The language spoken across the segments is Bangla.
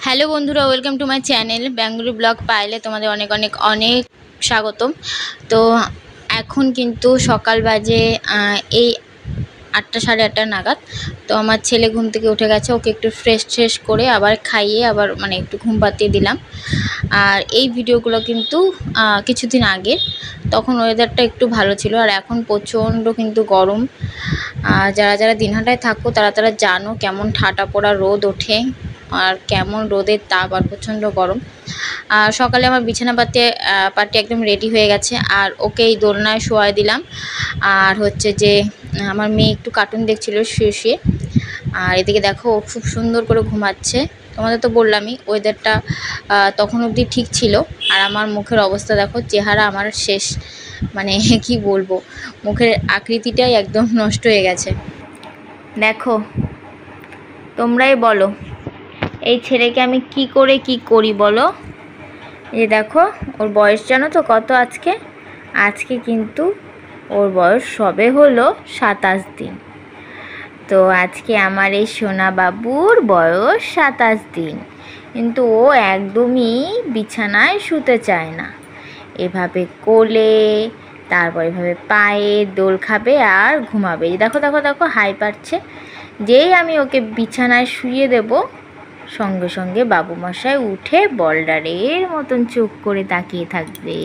হ্যালো বন্ধুরা, welcome to my channel Bengali blog পাইলে তোমাদের অনেক অনেক অনেক স্বাগতম। তো এখন কিন্তু সকাল বাজে এই 8টা সাড়ে 8টা নাগাদ। তো আমার ছেলে ঘুম থেকে উঠে গেছে, ওকে একটু ফ্রেশ করে আবার খাইয়ে আবার মানে একটু ঘুম পাতিয়ে দিলাম। আর এই ভিডিওগুলো কিন্তু কিছুদিন আগে, তখন ওয়েদারটা একটু ভালো ছিল, আর এখন প্রচণ্ড কিন্তু গরম। যারা যারা দিনহাটায় থাকো তারা জানো কেমন ঠাটা পোড়া রোদ ওঠে আর কেমন রোদের তাপ আর প্রচণ্ড গরম। আর সকালে আমার বিছানা পাটি একদম রেডি হয়ে গেছে, আর ওকে এই দোলনায় শোয়াই দিলাম। আর হচ্ছে যে আমার মেয়ে একটু কার্টুন দেখছিল শুয়ে, আর এদিকে দেখো ও খুব সুন্দর করে ঘুমাচ্ছে। তোমাদের তো বললামই ওয়েদারটা তখন অবধি ঠিক ছিল, আর আমার মুখের অবস্থা দেখো, চেহারা আমার শেষ, মানে কি বলবো, মুখের আকৃতিটাই একদম নষ্ট হয়ে গেছে। দেখো, তোমরাই বলো এই ছেলেকে আমি কি করি বলো। এই দেখো, ওর বয়স জানো তো কত? আজকে কিন্তু ওর বয়স সবে হলো 27 দিন। তো আজকে আমার এই সোনা বাবুর বয়স 27 দিন, কিন্তু ও একদমই বিছানায় শুতে চায় না। এভাবে কোলে, তারপর এভাবে পায়ে দোল খাবে আর ঘুমাবে। দেখো দেখো দেখো, হাই পাচ্ছে। যেই আমি ওকে বিছানায় শুয়ে দেব, সঙ্গে সঙ্গে বাবু মশাই উঠে বলডারের মতন চোখ করে তাকিয়ে থাকবে।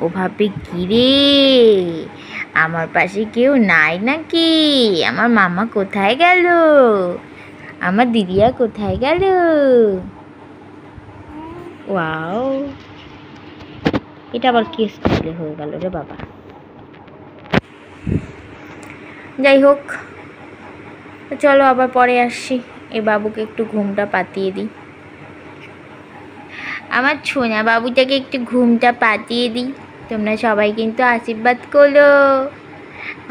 ও ভাববে, কিরে আমার পাশে কেউ নাই নাকি? আমার মামা কোথায় গেল? আমার দিদিয়া কোথায় গেল? ওয়াও, এটা আবার কেস করলে হয়ে গেল রে বাবা। যাই হোক, চলো আবার পরে আসছি। এই বাবুকে একটু ঘুমটা পাতিয়ে দিই, আমার ছোনা বাবুটাকে একটু ঘুমটা পাতিয়ে দিই। তোমরা সবাই কিন্তু আশীর্বাদ করো।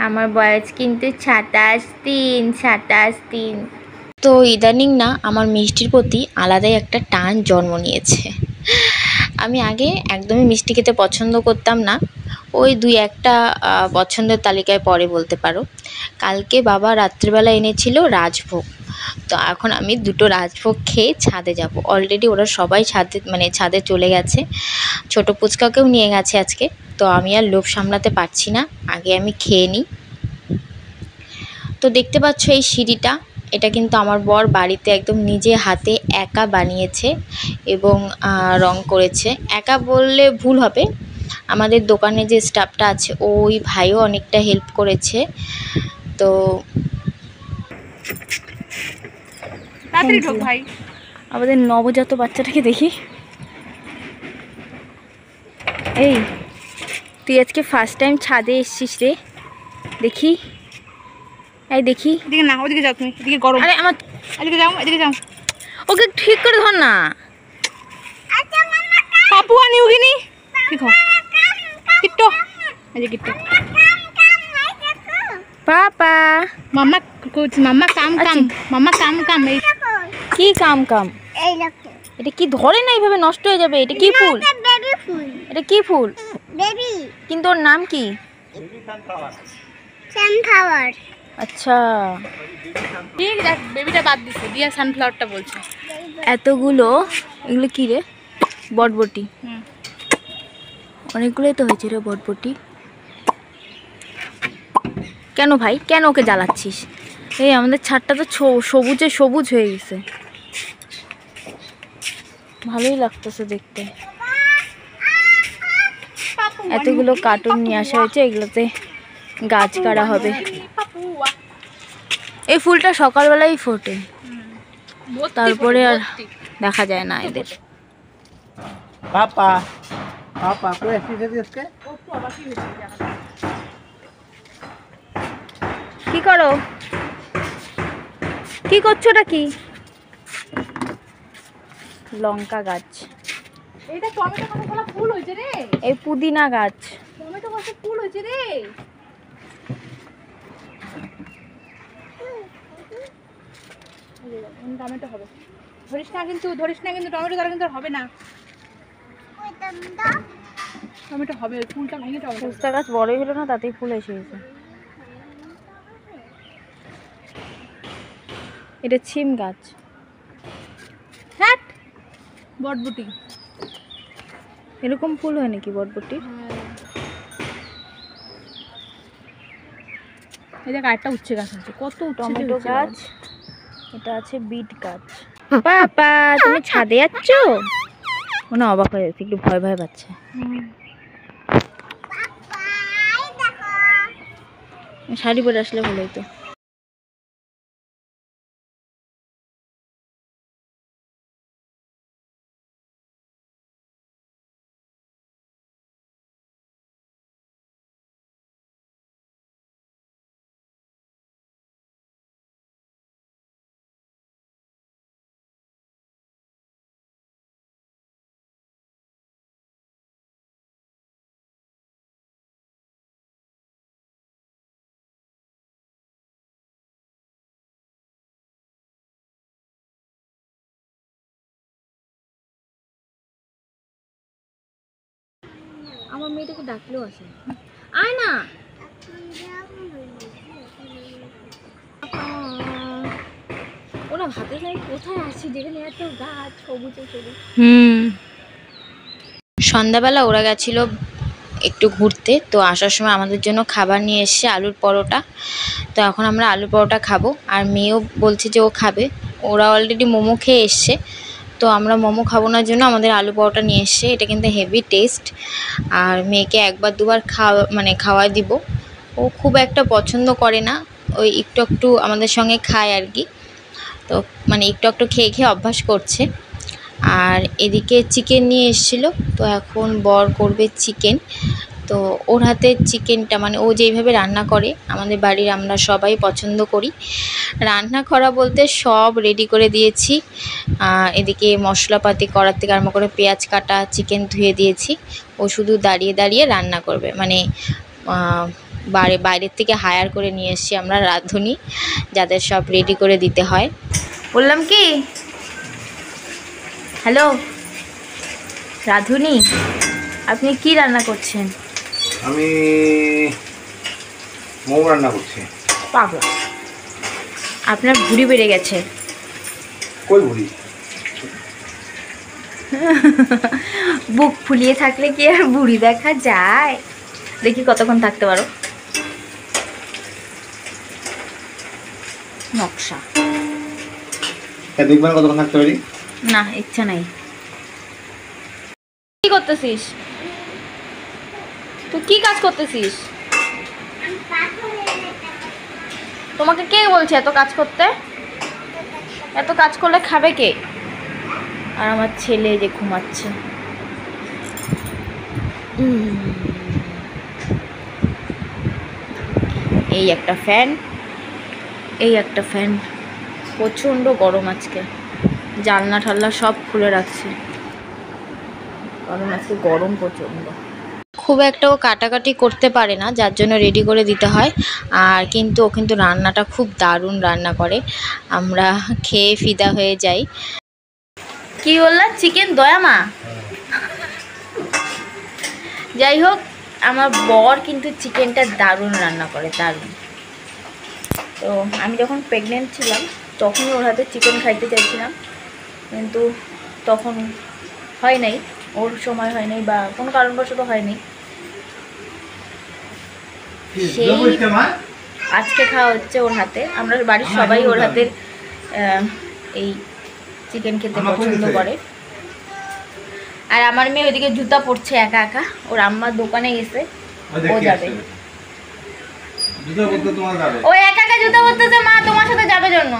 আমার বয়স কিন্তু 27 দিন। তো ইদানিং না আমার মিষ্টির প্রতি আলাদাই একটা টান জন্ম নিয়েছে। আমি আগে একদমই মিষ্টি খেতে পছন্দ করতাম না, ওই 2-1টা পছন্দের তালিকায় পড়ে বলতে পারো। কালকে বাবা রাত্রিবেলা এনেছিল রাজভোগ, তো এখন আমি 2টো রাজভোগ খেয়ে ছাদে যাব। অলরেডি ওরা সবাই ছাদে চলে গেছে, ছোটো পুচকাকেও নিয়ে গেছে আজকে। তো আমি আর লোভ সামলাতে পারছি না, আগে আমি খেয়ে নিই। তো দেখতে পাচ্ছ এই সিঁড়িটা, এটা কিন্তু আমার বর বাড়িতে একদম নিজে হাতে একা বানিয়েছে এবং রং করেছে। একা বললে ভুল হবে, আমাদের দোকানে যে স্টাফটা আছে ওই ভাইও অনেকটা হেল্প করেছে। তো ভাই, আমাদের নবজাত বাচ্চাটাকে দেখি। এই তুই আজকে ফার্স্ট টাইম ছাদে এসছিস রে? দেখি, এই দেখি। এদিকে না, ওদিকে যাও তুমি, এদিকে গরম। আরে আমার, এদিকে যাও। ওকে ঠিক করে ধর না। পাপুয়া নিউগিনি ঠিক হয়। কিট্টো, এই যে কিট্টো। পাপা, মাম্মা মাম্মা কাম এই কি কাম? এটা কি ধরে না, এইভাবে নষ্ট হয়ে যাবে। এটা কি ফুল? এটা কি ফুল? বেবি, কিন্তু ওর নাম কি? সানফ্লাওয়ার। আচ্ছা, ঠিক দেখ, বেবিটা বাদ দিছে, দিয়া সানফ্লাওয়ারটা বলছে। এতগুলো, এগুলো কি রে? বটবটি। অনেকগুলোই তো হয়েছে রে বটবটি। কেন ভাই, কেন ওকে জ্বালাচ্ছিস? এই আমাদের ছাদটা তো সবুজে সবুজ হয়ে গেছে, ভালোই লাগতেছে দেখতে। এতগুলো কার্টুন নিয়ে আসা হয়েছে, এগুলোতে গাছ কাটা হবে। এই ফুলটা সকালবেলাই ফোটে, তারপরে আর দেখা যায় না এদের। পাপা পাপা কই আসছিস আজকে? কি করো? কি করছো? ওটা কি? লঙ্কা গাছ। এইটা টমেটো গাছে ফুল হয়েছে রে। এই পুদিনা গাছ। টমেটো গাছে ফুল হয়েছে রে। টমেটো হবে, ধরিস না কিন্তু টমেটো দ্বারা কিন্তু হবে না। টমেটো হবে, ফুলটা ভেঙে টমেটো। পুস্তা গাছ বড়ই হলো না, তাতেই ফুল এসে গেছে। এটা ছিম গাছ। হ্যাঁ বটবুটি। এরকম ফুল হয় নাকি বটবটি? এই দেখ আরেকটা উচ্ছে গাছ আছে, কত টমেটো গাছ, এটা আছে বিট গাছ। পাপা তুমি ছাদে যাচ্ছ? মনে অবাক হয়ে যাচ্ছে, একটু ভয় ভয় পাচ্ছে। শাড়ি পরে আসলে ভালো হতো। আমার মেয়েটাকে ডাকলেও আসে না। আয় না। ওরা ভাতে যাই কোথায় আসি, যেখানে এত গাছ সবুজে সবুজ। সন্ধ্যাবেলা ওরা গেছিল একটু ঘুরতে, তো আসার সময় আমাদের জন্য খাবার নিয়ে এসছে, আলুর পরোটা। তো এখন আমরা আলুর পরোটা খাবো, আর মেয়েও বলছে যে ও খাবে। ওরা অলরেডি মোমো খেয়ে এসছে, তো আমরা মোমো খাবো না জন্য আমাদের আলু পরোটা নিয়ে এসছে। এটা কিন্তু হেভি টেস্ট, আর মেয়েকে একবার দুবার খাওয়াই দিব। ও খুব একটা পছন্দ করে না, ওই একটু একটু আমাদের সঙ্গে খায় আর কি। তো একটু একটু খেয়ে খেয়ে অভ্যাস করছে। আর এদিকে চিকেন নিয়ে এসেছিলো, তো এখন বর করবে চিকেন। তো ওর হাতের চিকেনটা ও যেইভাবে রান্না করে আমাদের বাড়ির আমরা সবাই পছন্দ করি। রান্না করা বলতে সব রেডি করে দিয়েছি। এদিকে মশলাপাতি করার থেকে আরম্ভ করে পেঁয়াজ কাটা, চিকেন ধুয়ে দিয়েছি। ও শুধু দাঁড়িয়ে দাঁড়িয়ে রান্না করবে। বাইরের থেকে হায়ার করে নিয়ে এসেছি আমরা রাঁধুনি, যাদের সব রেডি করে দিতে হয়। বললাম কি, হ্যালো রাঁধুনি, আপনি কি রান্না করছেন? আমি মোমো রান্না করছি। পাগলা, আপনার ভুঁড়ি বেড়ে গেছে। কই ভুঁড়ি? বুক ফুলিয়ে থাকলে কি আর ভুঁড়ি দেখা যায়? দেখি কতক্ষণ থাকতে পারো। নকশা দেখবেন কতক্ষণ থাকতে পারি? না, ইচ্ছা নাই। কি করতেছিস তুই? কি কাজ করতেছিস? তোমাকে কে বলছে এত কাজ করতে? এত কাজ করলে খাবে কে? আর আমার ছেলে যে ঘুমাচ্ছে। এই একটা ফ্যান, এই একটা ফ্যান। প্রচণ্ড গরম আজকে, জানলা ঠাল্লা সব খুলে রাখছি, কারণ আজকে গরম প্রচণ্ড। খুব একটা ও কাটাকাটি করতে পারে না, যার জন্য রেডি করে দিতে হয়। আর কিন্তু ও কিন্তু রান্নাটা খুব দারুণ রান্না করে, আমরা খেয়ে ফিদা হয়ে যাই। কি বললা? চিকেন দয়ামা? যাই হোক, আমার বর কিন্তু চিকেনটা দারুণ রান্না করে, দারুণ। তো আমি যখন প্রেগনেন্ট ছিলাম তখনই ওর হাতে চিকেন খাইতে চাইছিলাম, কিন্তু তখন হয় নাই, ওর সময় হয় নাই বা কোনো কারণবশত হয়নি। সেই আজকে খাওয়া হচ্ছে ওর হাতে। আমরা বাড়ির সবাই ওর হাতের এই চিকেন খেতে পছন্দ করে। আর আমার মেয়ে ওইদিকে জুতা পরছে একা একা, ওর আম্মার দোকানে গেছে, ও যাবে। ও একা একা জুতা পরতেছে, মা তোমার সাথে যাবে জন্য।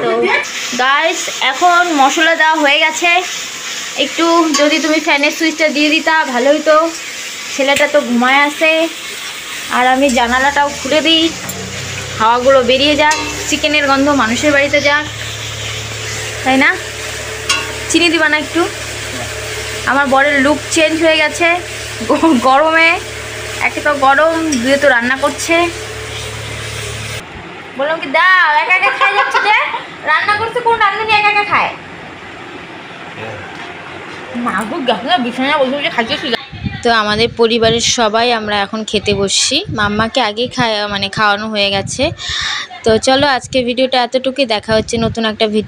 তো গাইস, এখন মশলা দেওয়া হয়ে গেছে। একটু যদি তুমি ফ্যানের সুইচটা দিয়ে দিতা ভালো হইতো। ছেলেটা তো ঘুমায় আছে, আর আমি জানালাটাও খুলে দিই, হাওয়াগুলো বেরিয়ে যাক, চিকেনের গন্ধ মানুষের বাড়িতে যাক, তাই না? চিনি দিবা না একটু? আমার বরের লুক চেঞ্জ হয়ে গেছে গরমে। একে তো গরম, দুয়ে তো রান্না করছে। বললাম কি দাও, একা একা খাই যাচ্ছে যে। রান্না করছে কোন রান্নানি একা একা খায়? বিছানা বসে খাইতেছি। তো আমাদের পরিবারের সবাই আমরা এখন খেতে বসছি। মাম্মাকে আগেই খাওয়ানো হয়ে গেছে। তো চলো, আজকে ভিডিওটা এতটুকুই। দেখা হচ্ছে নতুন একটা ভিডিও।